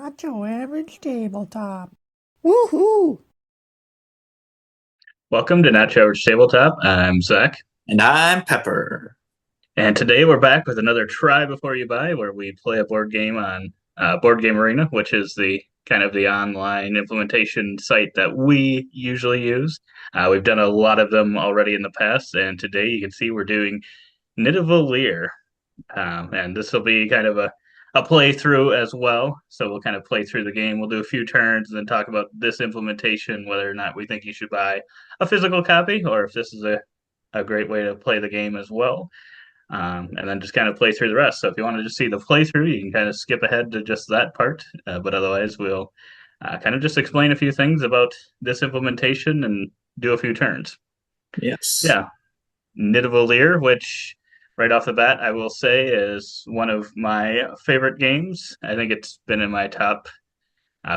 Not your average tabletop. Woohoo! Welcome to Not Your Average Tabletop. I'm Zach, And I'm Pepper. and today we're back with another Try Before You Buy, where we play a board game on Board Game Arena, which is the kind of the online implementation site that we usually use. We've done a lot of them already in the past, and today you can see we're doing Nidavellir. And this will be kind of a playthrough as well. So we'll kind of play through the game. We'll do a few turns and then talk about this implementation, whether or not we think you should buy a physical copy or if this is a great way to play the game as well. And then just kind of play through the rest. So if you want to just see the playthrough, you can kind of skip ahead to just that part. But otherwise, we'll kind of just explain a few things about this implementation and do a few turns. Yes. Yeah. Nidavellir, which right off the bat, I will say is one of my favorite games. I think it's been in my top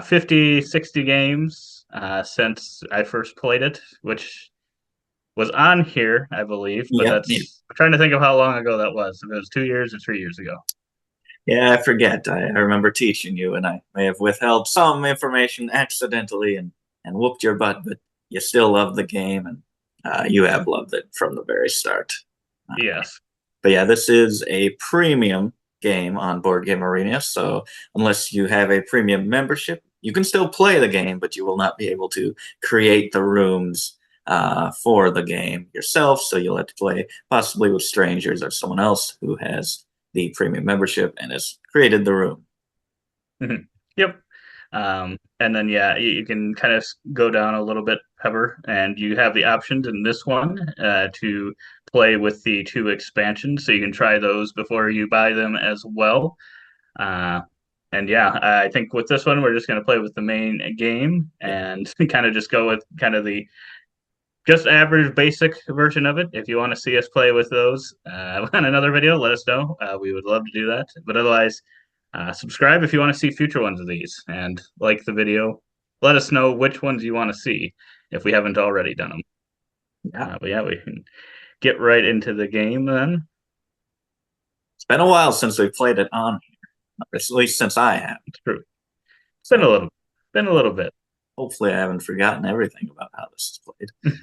50, 60 games since I first played it, which was on here, I believe. But Yep. I'm trying to think of how long ago that was. If it was 2 years or 3 years ago. Yeah, I forget. I remember teaching you, and I may have withheld some information accidentally and whooped your butt, but you still love the game, and you have loved it from the very start. Yes. But yeah, this is a premium game on Board Game Arena, so unless you have a premium membership, you can still play the game, but you will not be able to create the rooms for the game yourself, so you'll have to play possibly with strangers or someone else who has the premium membership and has created the room. Mm-hmm. Yep. And then, yeah, you can kind of go down a little bit, Pepper, and you have the options in this one to play with the two expansions. So you can try those before you buy them as well. Uh, and yeah, I think with this one, we're just going to play with the main game and kind of just go with kind of the just average basic version of it. If you want to see us play with those on another video, let us know. We would love to do that. But otherwise, subscribe if you want to see future ones of these and like the video. Let us know which ones you want to see if we haven't already done them. But yeah, we can get right into the game then. It's been a while since we played it on here, at least since I have. It's true. It's So been a little bit. hopefully I haven't forgotten everything about how this is played.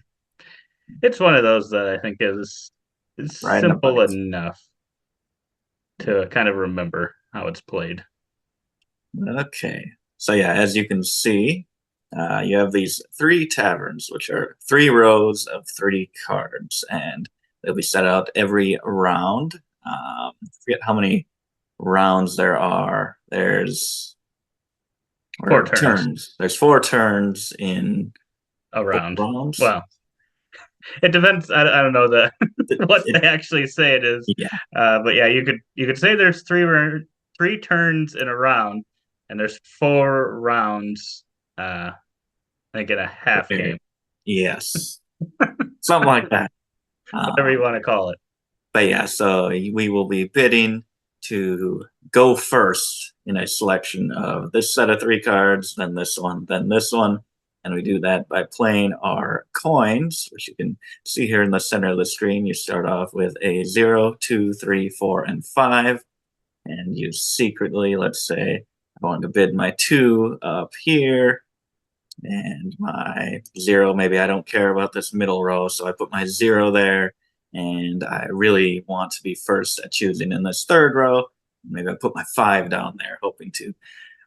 It's one of those that I think is Right simple enough to kind of remember how it's played. Okay. So yeah, as you can see, you have these three taverns, which are 3 rows of 30 cards, and they'll be set out every round. I forget how many rounds there are. There's 4 turns. There's 4 turns in A round. rounds. Well, it depends. I don't know what they actually say it is. Yeah. But yeah, you could say there's three turns in a round, and there's 4 rounds. I think in a half game. Yes. Something like that. Whatever you want to call it. But yeah, so we will be bidding to go first in a selection of this set of 3 cards, then this one, then this one. And we do that by playing our coins, which you can see here in the center of the screen. You start off with a 0, 2, 3, 4, and 5. And you secretly, let's say, I want to bid my 2 up here. And my 0, maybe I don't care about this middle row, so I put my 0 there. And I really want to be first at choosing in this 3rd row. Maybe I put my 5 down there, hoping to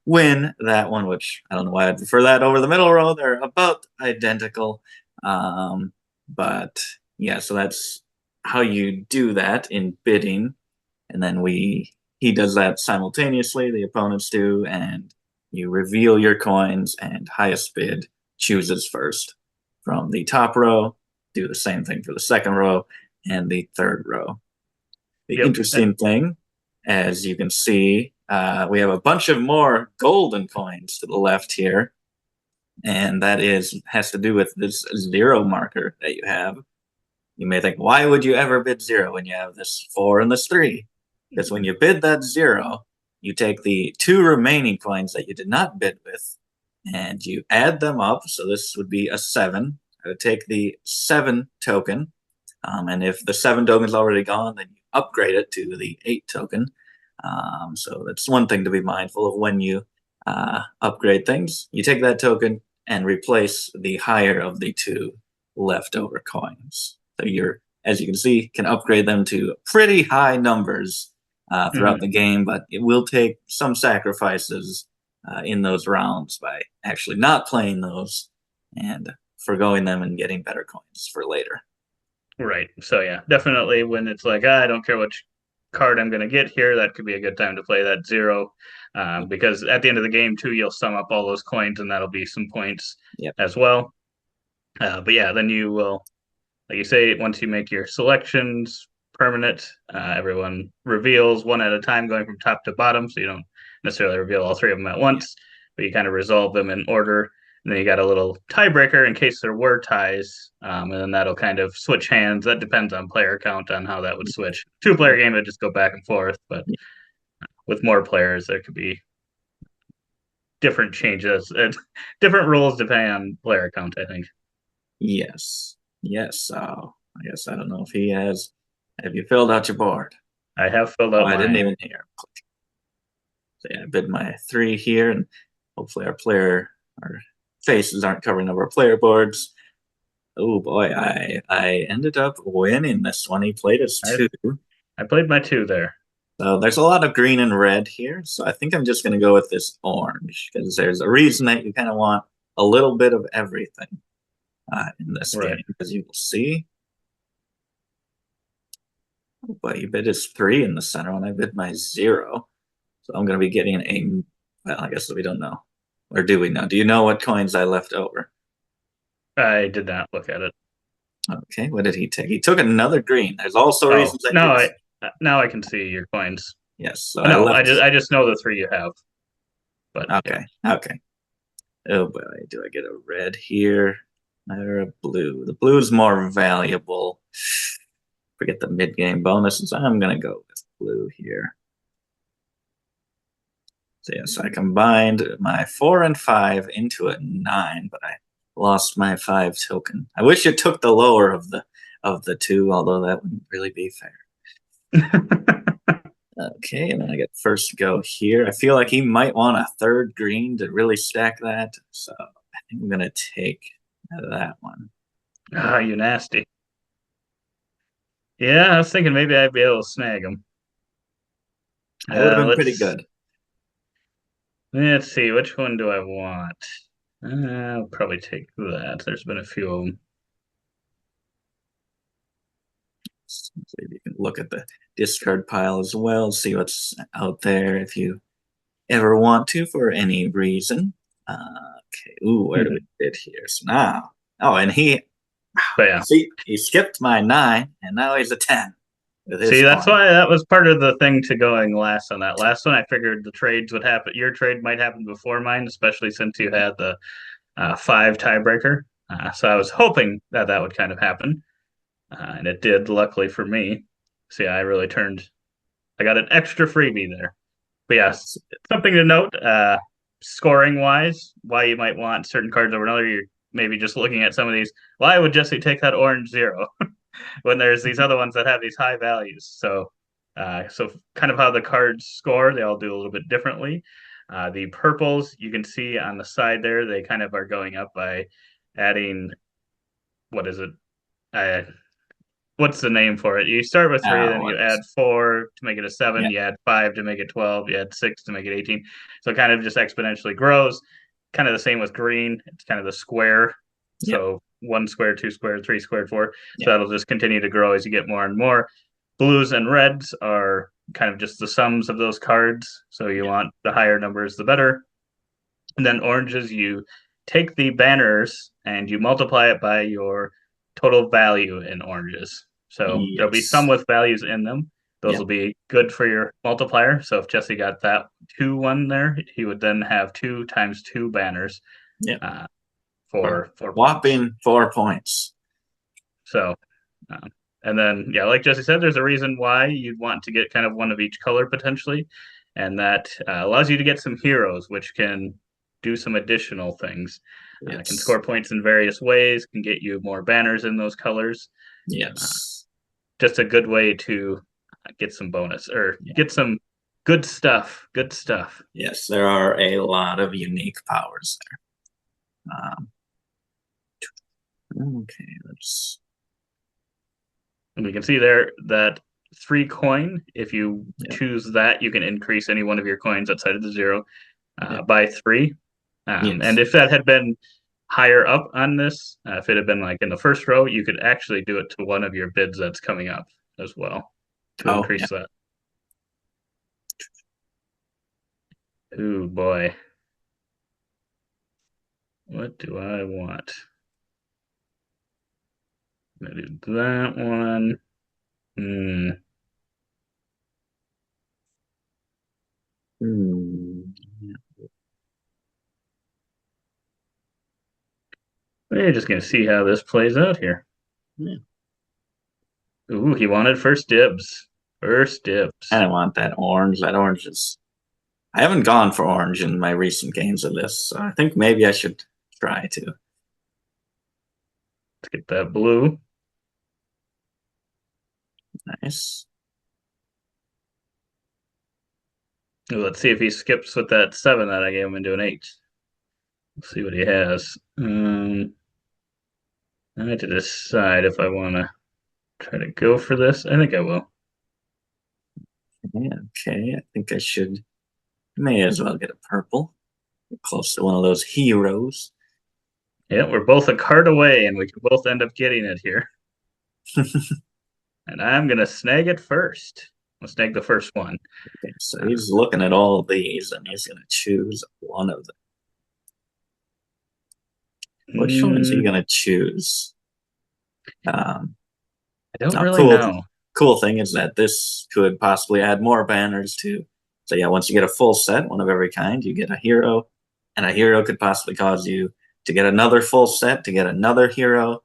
win that one, which I don't know why I'd prefer that over the middle row. They're about identical. But yeah, so that's how you do that in bidding. And then he does that simultaneously, the opponents do, and you reveal your coins, and highest bid chooses first from the top row. Do the same thing for the 2nd row and the 3rd row. The interesting thing, as you can see, we have a bunch of more golden coins to the left here, and that has to do with this 0 marker that you have. You may think, why would you ever bid 0 when you have this 4 and this 3? Because when you bid that 0, you take the 2 remaining coins that you did not bid with, and you add them up. So this would be a 7. I would take the 7 token, and if the 7 token is already gone, then you upgrade it to the 8 token. So that's one thing to be mindful of when you upgrade things, you take that token and replace the higher of the two leftover coins. So you're, as you can see, can upgrade them to pretty high numbers throughout the game, but it will take some sacrifices in those rounds by actually not playing those and forgoing them and getting better coins for later. Right. So yeah, definitely when it's like, I don't care which card I'm going to get here, that could be a good time to play that 0. Because at the end of the game too, you'll sum up all those coins and that'll be some points as well. But yeah, then you will, like you say, once you make your selections permanent, everyone reveals one at a time going from top to bottom. So you don't necessarily reveal all 3 of them at once, but you kind of resolve them in order. And then you got a little tiebreaker in case there were ties, and then that'll kind of switch hands. That depends on player count on how that would switch. 2-player game would just go back and forth, but with more players, there could be different changes, different rules depending on player count, I think. Yes. I guess I don't know if he has. Have you filled out your board? I have filled out I didn't mine. even hear. So yeah, I bid my 3 here, and hopefully our faces aren't covering up our player boards. Oh boy, I ended up winning this one. He played his 2. I played my 2 there. So there's a lot of green and red here. So I think I'm just going to go with this orange because there's a reason that you kind of want a little bit of everything in this game, because you will see. Oh boy, you bid his 3 in the center when I bid my 0. So I'm going to be getting a, well, I guess we don't know. Or do we know? Do you know what coins I left over? I did not look at it. Okay, what did he take? He took another green. There's also reasons that now I can see your coins. Yes, so I just know the 3 you have. But okay. Oh boy, do I get a red here or a blue? The blue is more valuable. Forget the mid-game bonuses. I'm gonna go with blue here. So yes, I combined my 4 and 5 into a 9, but I lost my 5 token. I wish it took the lower of the 2, although that wouldn't really be fair. Okay, and then I get first go here. I feel like he might want a 3rd green to really stack that, so I think I'm gonna take that one. Ah, you nasty. Yeah, I was thinking maybe I'd be able to snag him. That would have been pretty good. Let's see, which one do I want? I'll probably take that. There's been a few of them. So you can look at the discard pile as well, see what's out there if you ever want to for any reason. Okay, ooh, where do we fit here? So now, and he skipped my 9, and now he's a 10. See, that's why that was part of the thing to going last on that last one. I figured the trades would happen. Your trade might happen before mine, especially since you had the 5 tiebreaker. So I was hoping that would kind of happen. And it did, luckily for me. See, I got an extra freebie there. But yes, something to note, scoring wise, why you might want certain cards over another. You're maybe just looking at some of these. Why would Jesse take that orange 0 when there's these other ones that have these high values? So kind of how the cards score, they all do a little bit differently. The purples, you can see on the side there, they kind of are going up by adding, what is it? What's the name for it? You start with 3, then you add 4 to make it a 7, you add 5 to make it 12, you add 6 to make it 18. So it kind of just exponentially grows. Kind of the same with green. It's kind of the square. So 1 squared, 2 squared, 3 squared, 4. So that'll just continue to grow as you get more and more. Blues and reds are kind of just the sums of those cards. So you want the higher numbers, the better. And then oranges, you take the banners and you multiply it by your total value in oranges. So there'll be some with values in them. Those will be good for your multiplier. So if Jesse got that 2 1 there, he would then have 2 times 2 banners for 4 whopping points. 4 points. So, and then, like Jesse said, there's a reason why you'd want to get kind of one of each color potentially. And that allows you to get some heroes, which can do some additional things. Can score points in various ways, can get you more banners in those colors. Yes. Just a good way to get some bonus or get some Good stuff. Good stuff. Yes, there are a lot of unique powers there. Okay, let's. And we can see there that 3 coin, if you Yeah. choose that, you can increase any one of your coins outside of the 0 Yeah. by 3. Yes. And if that had been higher up on this, if it had been like in the first row, you could actually do it to one of your bids that's coming up as well to Oh, yeah. increase that. Ooh, boy. What do I want? I'm gonna do that one. Hmm. Yeah. We're just gonna see how this plays out here. Yeah. Ooh, he wanted first dibs. First dibs. I don't want that orange. That orange is. I haven't gone for orange in my recent games of this, so I think maybe I should try to. Let's get that blue. Nice. Ooh, let's see if he skips with that 7 that I gave him into an 8. Let's see what he has. I have to decide if I want to try to go for this. I think I will. Yeah, okay, I think I should. May as well get a purple. Get close to one of those heroes. Yeah, we're both a card away, and we can both end up getting it here. And I'm going to snag it first. I'll snag the first one. Okay, so he's looking at all of these, and he's going to choose one of them. Which one is he going to choose? I don't Oh, really know. Cool thing is that this could possibly add more banners too. So yeah, once you get a full set, one of every kind, you get a hero, and a hero could possibly cause you to get another full set to get another hero.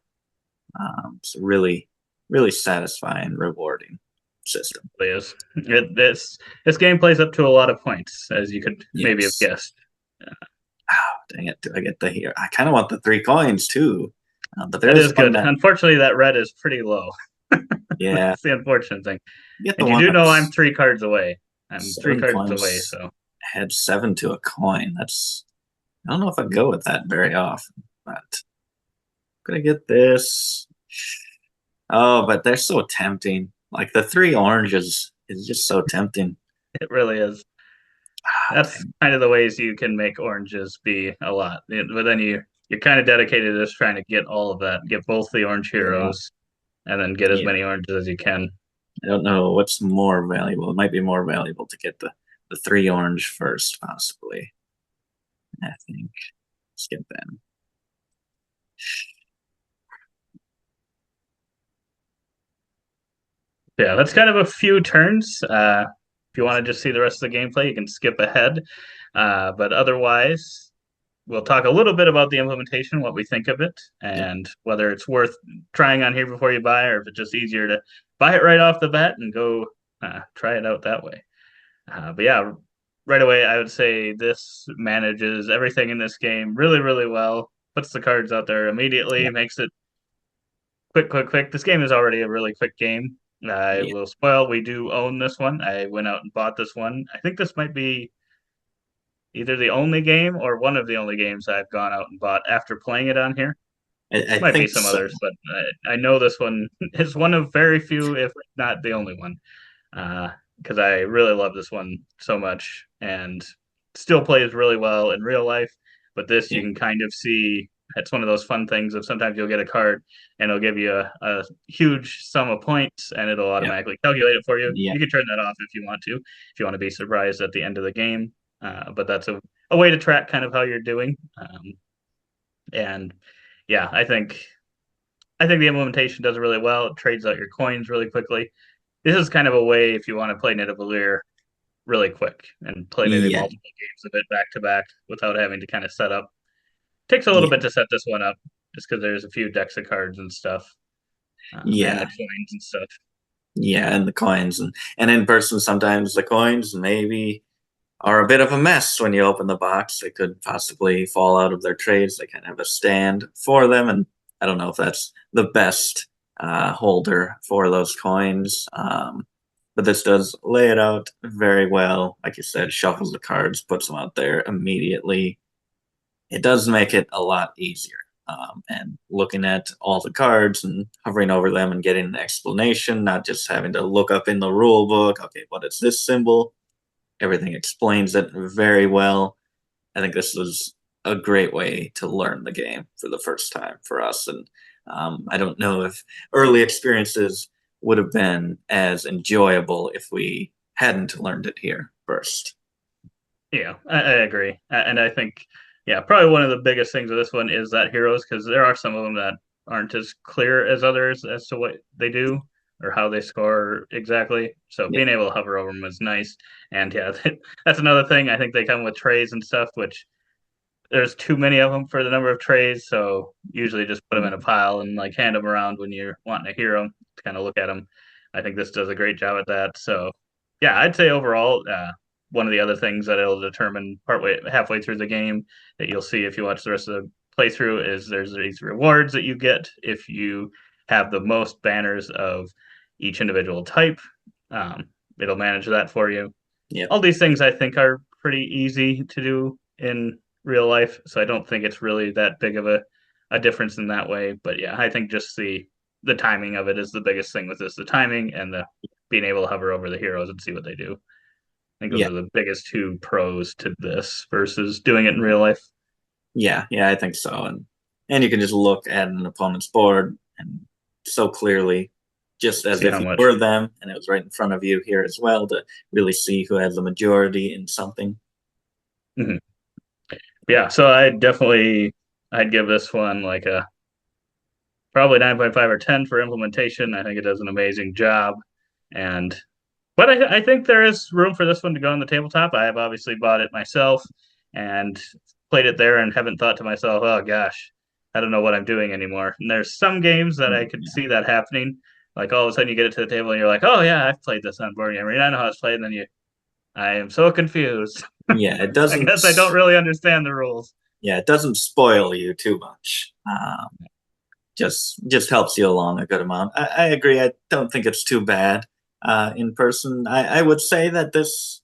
It's really, really satisfying, rewarding system. It is. This game plays up to a lot of points, as you could maybe have Yes. guessed. Oh, dang it! Do I get the hero? I kind of want the 3 coins too, but there That is is one good. that. Unfortunately, that red is pretty low. Yeah, That's the unfortunate thing. get the And you one do know I'm that's 3 cards away. I'm 3 7 cards away, coins. so Had 7 to a coin. That's. I don't know if I go with that very often, but I'm gonna get this. Oh, but they're so tempting. Like the 3 oranges is just so tempting. it really is. That's kind of the ways you can make oranges be a lot. But then you're kind of dedicated to just trying to get all of that, get both the orange heroes, and then get as Yeah. many oranges as you can. I don't know what's more valuable. It might be more valuable to get the 3 orange first, possibly. I think. Let's get them. Yeah, that's kind of a few turns. If you want to just see the rest of the gameplay, you can skip ahead. But otherwise, we'll talk a little bit about the implementation, what we think of it, Yeah. and whether it's worth trying on here before you buy, or if it's just easier to buy it right off the bat and go try it out that way. But yeah, right away, I would say this manages everything in this game really, really well. Puts the cards out there immediately, Yeah. makes it quick, quick, quick. This game is already a really quick game. I Yeah. will spoil. We do own this one. I went out and bought this one. I think this might be either the only game or one of the only games I've gone out and bought after playing it on here. I Might be think some so. others, but I know this one is one of very few, if not the only one, because I really love this one so much and still plays really well in real life. But this you Yeah. can kind of see it's one of those fun things of sometimes you'll get a card and it'll give you a huge sum of points and it'll Yeah. automatically calculate it for you. Yeah. You can turn that off if you want to be surprised at the end of the game. But that's a way to track kind of how you're doing. And yeah, I think the implementation does really well. It trades out your coins really quickly. This is kind of a way if you want to play Nidavellir really quick and play maybe Yeah. multiple games of it back to back without having to kind of set up. Takes a little Yeah. bit to set this one up just because there's a few decks of cards and stuff, and Yeah. the coins and stuff. Yeah, and the coins and in person sometimes the coins maybe are a bit of a mess when you open the box. They could possibly fall out of their trays. They kind of have a stand for them, and I don't know if that's the best holder for those coins. But this does lay it out very well. Like you said, shuffles the cards, puts them out there immediately. It does make it a lot easier. And looking at all the cards and hovering over them and getting an explanation, not just having to look up in the rule book, okay, what is this symbol? Everything explains it very well. I think this was a great way to learn the game for the first time for us. And I don't know if early experiences would have been as enjoyable if we hadn't learned it here first. Yeah, I agree. And I think, yeah, probably one of the biggest things with this one is that heroes, because there are some of them that aren't as clear as others as to what they do or how they score exactly. So Yeah. being able to hover over them is nice. And yeah, that's another thing. I think they come with trays and stuff, which there's too many of them for the number of trays. So usually just put them in a pile and like hand them around when you're wanting to hear them to kind of look at them. I think this does a great job at that. So yeah, I'd say overall, one of the other things that it'll determine partway halfway through the game that you'll see if you watch the rest of the playthrough is there's these rewards that you get if you have the most banners of each individual type. It'll manage that for you. Yeah. All these things I think are pretty easy to do in real life, so I don't think it's really that big of a difference in that way. But yeah, I think just the timing of it is the biggest thing with this, the timing and the being able to hover over the heroes and see what they do. I think those Yeah. are the biggest two pros to this versus doing it in real life. Yeah. Yeah. I think so. And you can just look at an opponent's board and so clearly, just as See if how you much. were them, and it was right in front of you here as well to really see who had the majority in something. Mhm. Yeah, so I'd give this one like a probably 9.5 or 10 for implementation. I think it does an amazing job. And but I think there is room for this one to go on the tabletop. I have obviously bought it myself and played it there and haven't thought to myself, oh gosh, I don't know what I'm doing anymore. And there's some games that I could see that happening. Like all of a sudden you get it to the table and you're like, oh yeah, I've played this on board game. I know how it's played, and then I am so confused. Yeah, it I doesn't. guess I don't really understand the rules. Yeah, it doesn't spoil you too much. Just helps you along a good amount. I agree. I don't think it's too bad in person. I would say that this,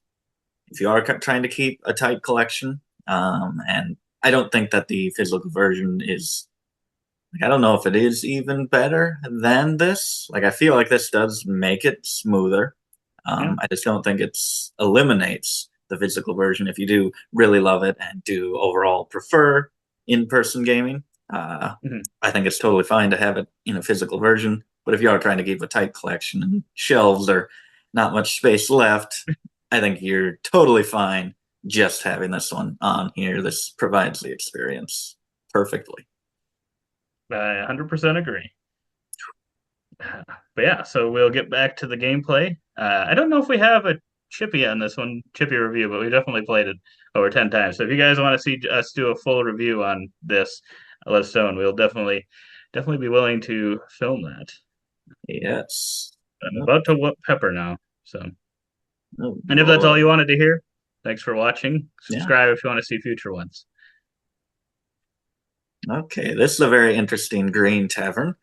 if you are trying to keep a tight collection, and I don't think that the physical version is. Like, I don't know if it is even better than this. Like, I feel like this does make it smoother. Yeah. I just don't think it's eliminates the physical version if you do really love it and do overall prefer in-person gaming. Mhm. I think it's totally fine to have it in a physical version. But if you are trying to keep a tight collection and shelves are not much space left, I think you're totally fine just having this one on here. This provides the experience perfectly. I 100% agree. But yeah, so we'll get back to the gameplay. I don't know if we have a Chippy on this one, Chippy review, but we definitely played it over 10 times. So if you guys want to see us do a full review on this, let us know, and we'll definitely be willing to film that. Yes. I'm about to whoop Pepper now. So, Oh, and if that's boy. all you wanted to hear, thanks for watching. Yeah. Subscribe if you want to see future ones. Okay. This is a very interesting green tavern.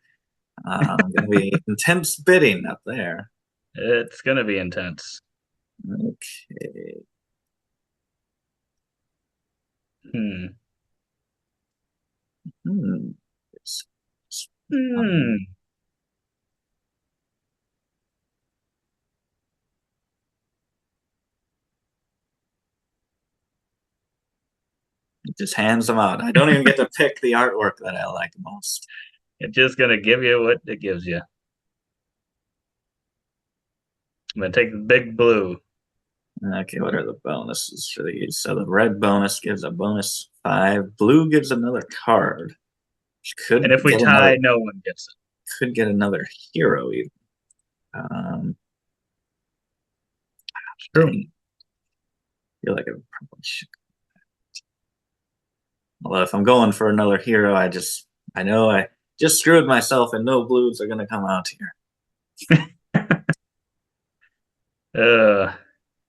Going to be intense bidding up there. It's gonna be intense. Okay. Hmm. Hmm. Hmm. It just hands them out. I don't even get to pick the artwork that I like most. It's just gonna give you what it gives you. I'm gonna take the big blue. Okay, what are the bonuses for these? So the red bonus gives a bonus 5. Blue gives another card. Which And if we tie, no one gets it. could get another hero even. Um, True. dang. Feel like I probably should. Although if I'm going for another hero, I know I just screwed myself, and no blues are gonna come out here.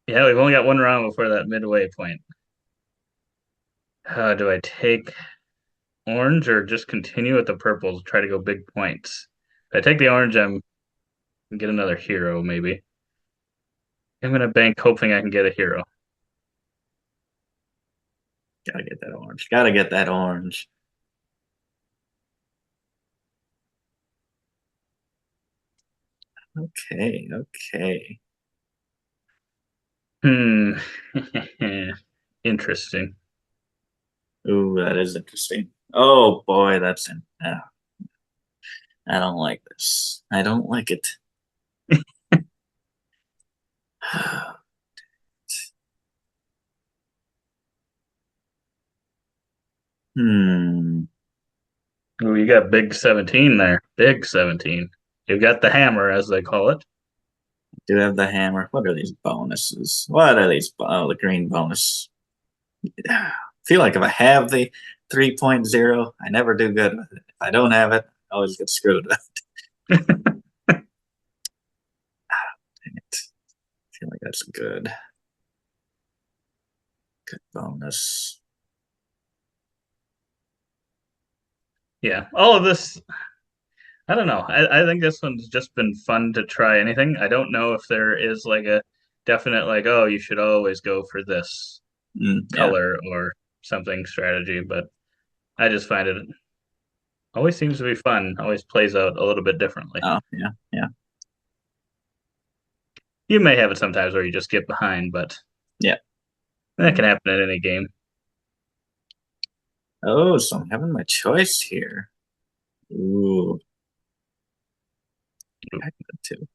Yeah, we've only got one round before that midway point. Do I take orange or just continue with the purples? Try to go big points. If I take the orange, I'm get another hero maybe. I'm gonna bank hoping I can get a hero. Gotta get that orange. Gotta get that orange. Okay, okay. Hmm. Interesting. Ooh, that is interesting. Oh boy, that's in. I don't like this. I don't like it. Hmm. Ooh, you got big 17 there. Big 17. You got the hammer, as they call it. Do have the hammer. What are these bonuses? What are these? Oh, the green bonus. I feel like if I have the 3.0, I never do good with it. If I don't have it, I always get screwed with it. Dang it. I feel like that's good. Good bonus. Yeah, all of this. I don't know. I think this one's just been fun to try anything. I don't know if there is like a definite, like, oh, you should always go for this Yeah. color or something strategy, but I just find it always seems to be fun, always plays out a little bit differently. Oh, yeah. Yeah. You may have it sometimes where you just get behind, but Yeah. that can happen in any game. Oh, so I'm having my choice here. Ooh. I got good too.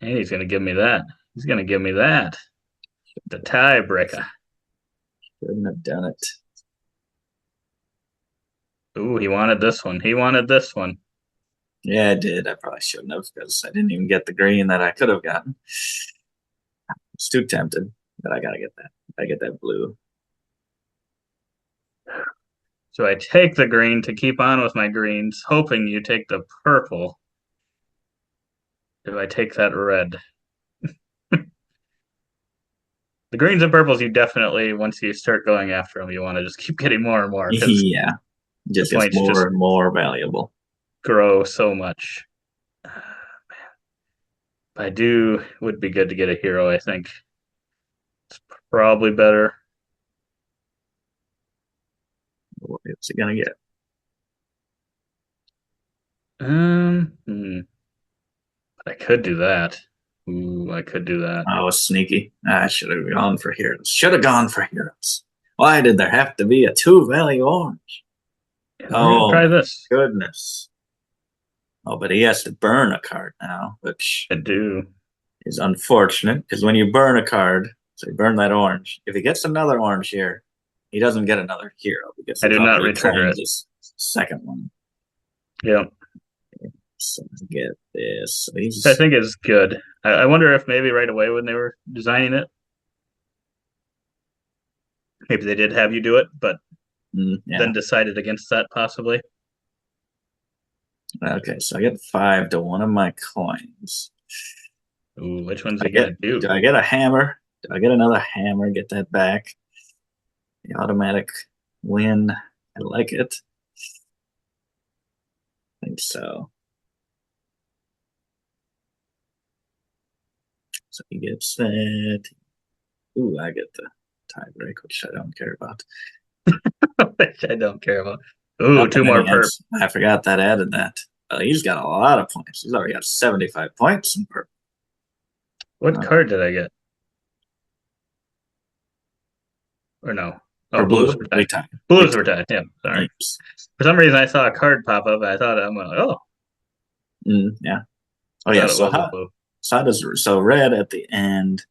And he's going to give me that. He's going to give me that. The tiebreaker. Shouldn't have done it. Ooh, he wanted this one. He wanted this one. Yeah, I did. I probably shouldn't have because I didn't even get the green that I could have gotten. It's too tempted, but I gotta get that. I get that blue. So I take the green to keep on with my greens, hoping you take the purple. Do I take that red? The greens and purples, you definitely, once you start going after them, you want to just keep getting more and more because Yeah, the just gets points more just and more valuable. grow so much. I do would be good to get a hero, I think. It's probably better. What's he gonna get? Hmm. But I could do that. Ooh, I could do that. Oh, sneaky. I should have gone for heroes. Should have gone for heroes. Why did there have to be a two value orange? Yeah, we're gonna Oh try my this. goodness. Oh, but he has to burn a card now, which I do. is unfortunate because when you burn a card, so you burn that orange. If he gets another orange here, he doesn't get another hero because I he's do not already retrigger claimed it. his second one. Yeah, So let's get this. So which I he's think is good. I wonder if maybe right away when they were designing it, maybe they did have you do it, but yeah. then decided against that possibly. Okay, so I get 5 to one of my coins. Ooh, which one's I he gonna get do? do I get a hammer? Do I get another hammer? Get that back. The automatic win. I like it. I think so. So he gets that. Ooh, I get the tie break, which I don't care about. Which I don't care about. Ooh, Up two and then more he perp. adds. I forgot that added that. He's got a lot of points. He's already got 75 points in purple. What card did I get? Or no? Oh, For blues blue, were we tied. tie. We Blues tie. were tied. Yeah, sorry. Yes. For some reason, I saw a card pop up. I thought I'm like, oh, Yeah. Oh I yeah. thought it was a blue. So red at the end.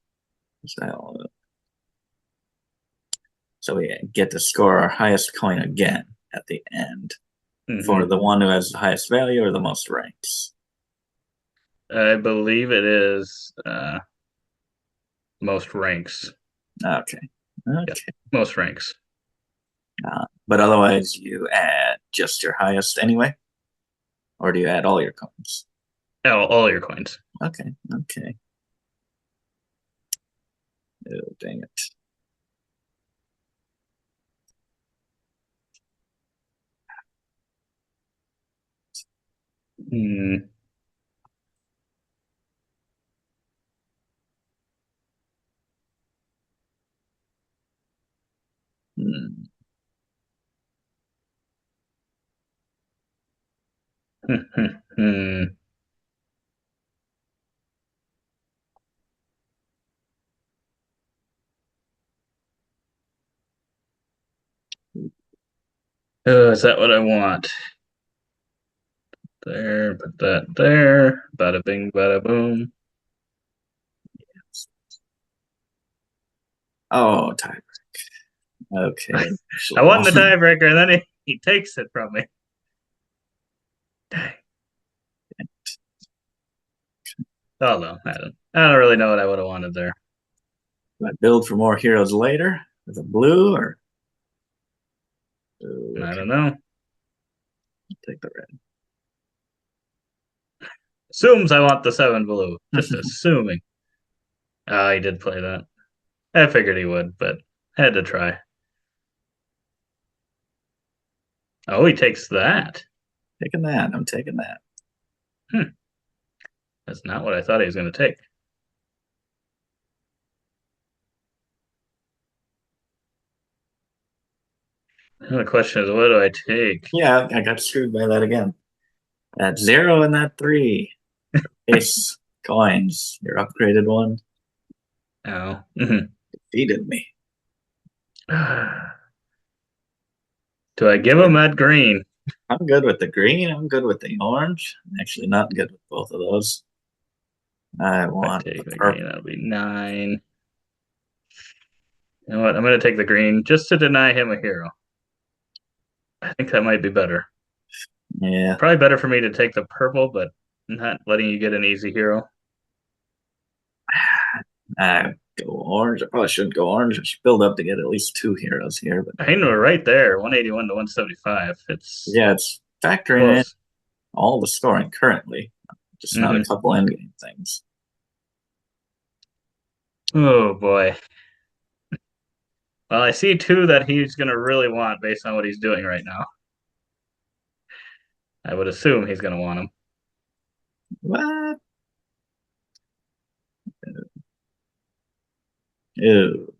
So we get to score our highest coin again at the end for Hmm. the one who has the highest value or the most ranks. I believe it is most ranks. Okay. Yeah, Okay. most ranks. But otherwise, you add just your highest anyway, or do you add all your coins? All your coins. Okay. Okay. Oh, dang it. Hmm. Is that what I want? There, put that there. Bada bing, bada boom. Oh, tiebreak. Okay. I won the tiebreaker, and then he takes it from me. Dang. Oh no, I don't really know what I would have wanted there. Do I build for more heroes later with a blue or? I don't know. I'll take the red. Assumes I want the 7 blue. Just assuming. Oh, he did play that. I figured he would, but had to try. Oh, he takes that. Taking that. I'm taking that. That's not what I thought he was going to take. Now the question is, what do I take? Yeah, I got screwed by that again. That 0 and that 3. Ace coins. Your upgraded one Oh. defeated me. Do I give him that green? I'm good with the green. I'm good with the orange. I'm actually not good with both of those. I want If I take the the purple. green, that'll be 9. You know what? I'm going to take the green just to deny him a hero. I think that might be better. Yeah. Probably better for me to take the purple, but not letting you get an easy hero. I go orange. I probably shouldn't go orange. I should build up to get at least 2 heroes here. But I mean, we're right there, 181 to 175. It's yeah, it's factoring in close. all the scoring currently, just not a couple endgame things. Oh boy. Well, I see 2 that he's going to really want based on what he's doing right now. I would assume he's going to want them. What? Ew.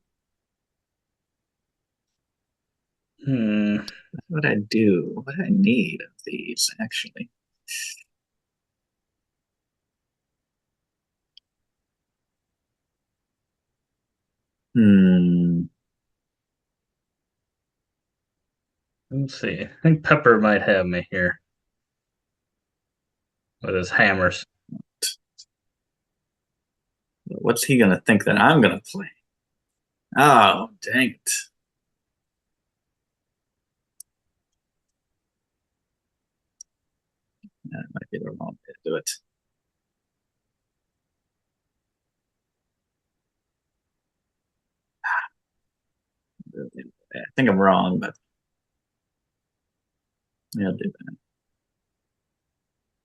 What would I do? What do I need of these, actually? Let's see. I think Pepper might have me here with his hammers. What's he going to think that I'm going to play? Oh, dang it. That might be the wrong way to do it. I think I'm wrong, but yeah, I'll do that.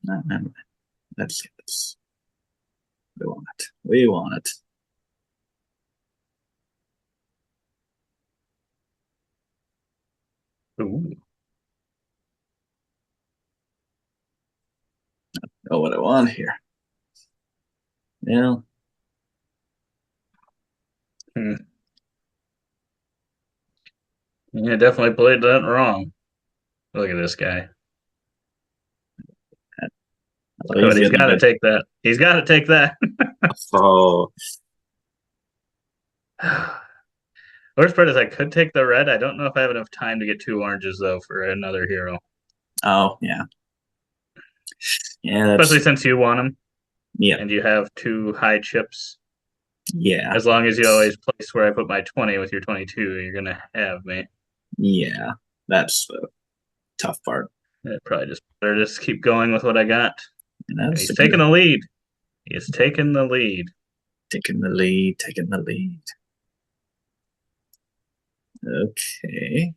No, never mind. Let's get this. We want it. We want it. Ooh. Know what I want here. Yeah. Yeah, definitely played that wrong. Look at this guy. So But he's getting got to good. take that. He's got to take that. Oh, Worst part is I could take the red. I don't know if I have enough time to get 2 oranges though for another hero, oh, yeah. Yeah, that's especially since you want them yeah, and you have 2 high chips. yeah, As long as you always place where I put my 20 with your 22, you're gonna have me. yeah. That's the tough part. Probably just better just keep going with what I got. And And that's he's taking the lead. He's taking the lead. taking the lead, taking the lead. Okay.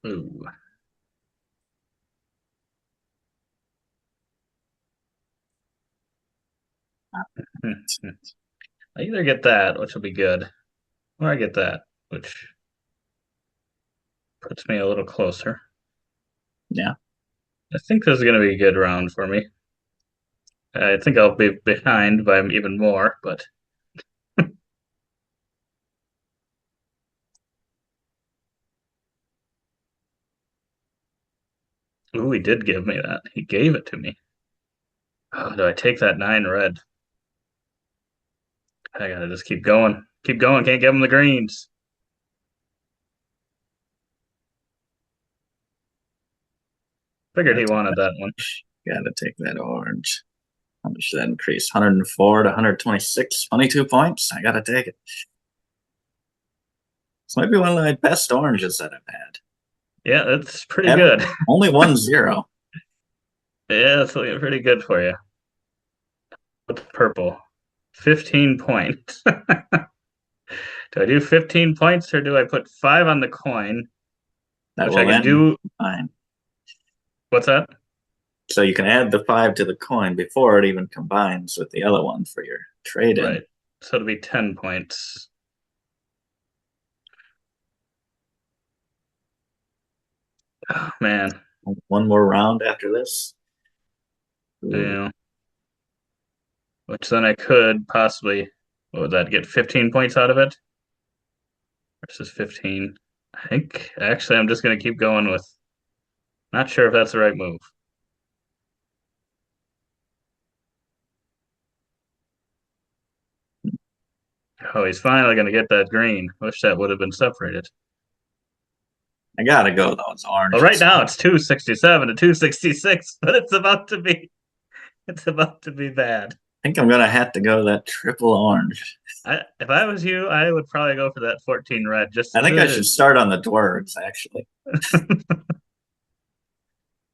Ooh. I either get that, which will be good, or I get that, which puts me a little closer. Yeah. I think this is going to be a good round for me. I think I'll be behind by even more, but Ooh, he did give me that. He gave it to me. Oh, do I take that 9 red? I gotta just keep going. Keep going. Can't give him the greens. Figured he wanted that one. Gotta take that orange. How much did that increase? 104 to 126, 22 points. I gotta take it. This might be one of my best oranges that I've had. Yeah, that's pretty good. Only 1-0. Yeah, that's looking pretty good for you. With purple. 15 points. Do I do 15 points or do I put 5 on the coin? That Which will I can end do. fine. What's that? So you can add the 5 to the coin before it even combines with the other one for your trade-in. Right. So it'll be 10 points. Oh, man. One more round after this. Ooh. Yeah. Which then I could possibly, what would that get? 15 points out of it? Versus 15. I think, actually, I'm just going to keep going with, not sure if that's the right move. Oh, he's finally going to get that green. Wish that would have been separated. I gotta go though. It's orange. Well, right now it's 267 to 266, but it's about to be bad. I think I'm gonna have to go that triple orange. If I was you, I would probably go for that 14 red. I think I should start on the dwarves actually.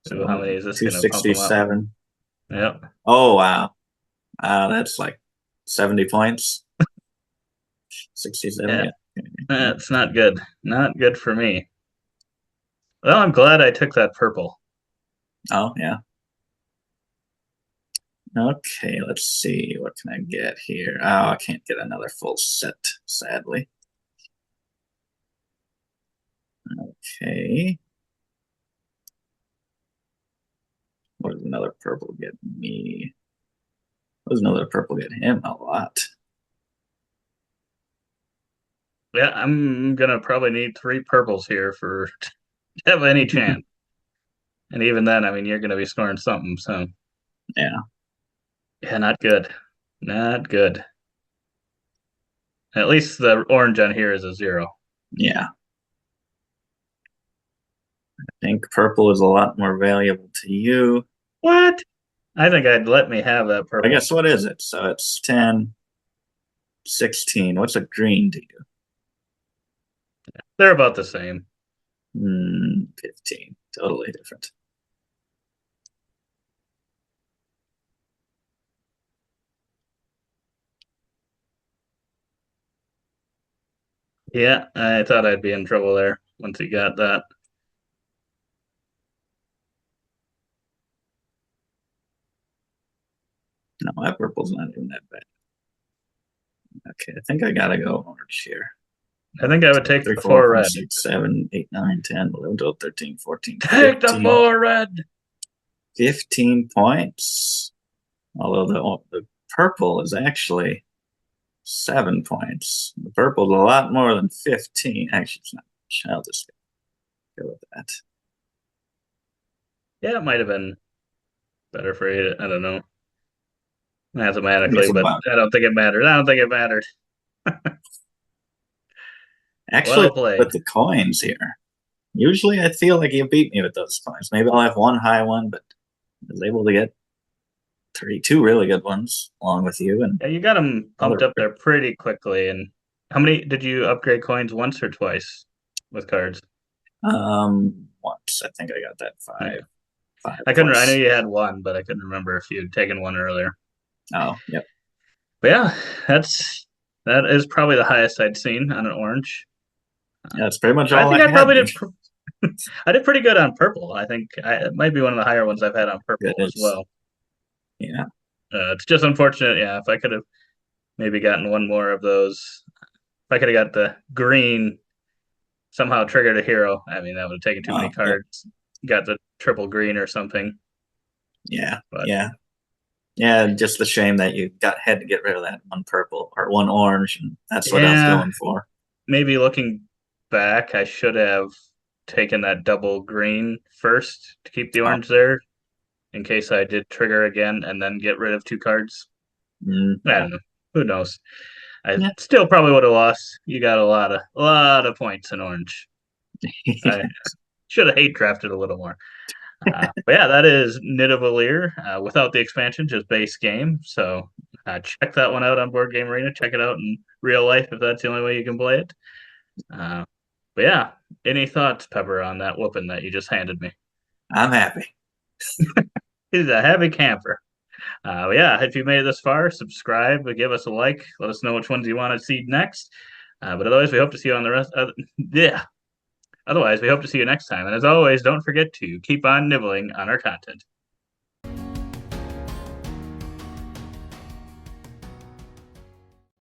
So how many is this going to pump them up? 267. Yep. Oh wow. That's like 70 points. 67. Yeah. Yeah. That's not good. Not good for me. Well, I'm glad I took that purple. Oh yeah. Okay, let's see. What can I get here? Oh, I can't get another full set, sadly. Okay. What does another purple get me? What does another purple get him? A lot. Yeah, I'm gonna probably need 3 purples here for to have any chance. And even then, I mean, you're gonna be scoring something. So Yeah. yeah, not good. Not good. At least the orange on here is a 0. Yeah. I think purple is a lot more valuable to you. What? I think I'd let me have that purple. I guess what is it? So it's 10, 16. What's a green to you? They're about the same. 15. Totally different. Yeah, I thought I'd be in trouble there once he got that. No, that purple's not even that bad. Okay, I think I gotta go orange here. I think I would take 3, the 4, 4 5, red. 6, 7, 8, 9, 10, 11, 12, 13, 14, Take 15, the 4 red. 15 points. Although the purple is actually 7 points. The purple's a lot more than 15. Actually, it's not much. I'll just go with that. Yeah, it might have been better for you. I don't know. Mathematically, but I don't think it mattered. I don't think it mattered. Actually, Well played. with the coins here, usually I feel like you beat me with those coins. Maybe I'll have one high one, but I was able to get 2 really good ones along with you. And Yeah, you got them pumped up there pretty quickly. And how many did you upgrade coins, once or twice with cards? Once. I think I got that 5. Okay. 5 I couldn't. I plus. knew you had one, but I couldn't remember if you'd taken one earlier. Oh, yep. But yeah, that is probably the highest I'd seen on an orange. Yeah, that's pretty much all I think I had. probably did. I did pretty good on purple. I think it might be one of the higher ones I've had on purple as well. Yeah. It's just unfortunate. Yeah, if I could have maybe gotten one more of those, if I could have got the green, somehow triggered a hero. I mean, that would have taken too many cards. Yep. Got the triple green or something. Yeah. But yeah, just a shame that you had to get rid of that one purple or one orange, and that's what I was going for. Maybe looking back, I should have taken that double green first to keep the orange there in case I did trigger again and then get rid of 2 cards. I don't know. Who knows? I Yeah. still probably would have lost. You got a lot of points in orange. I should have hate drafted a little more. But yeah, that is Nidavellir without the expansion, just base game. So check that one out on Board Game Arena. Check it out in real life if that's the only way you can play it. But yeah, any thoughts, Pepper, on that whooping that you just handed me? I'm happy. He's a heavy camper. But yeah, if you made it this far, subscribe, give us a like, let us know which ones you want to see next. But otherwise, we hope to see you on the rest. Yeah. Otherwise, we hope to see you next time. And as always, don't forget to keep on nibbling on our content.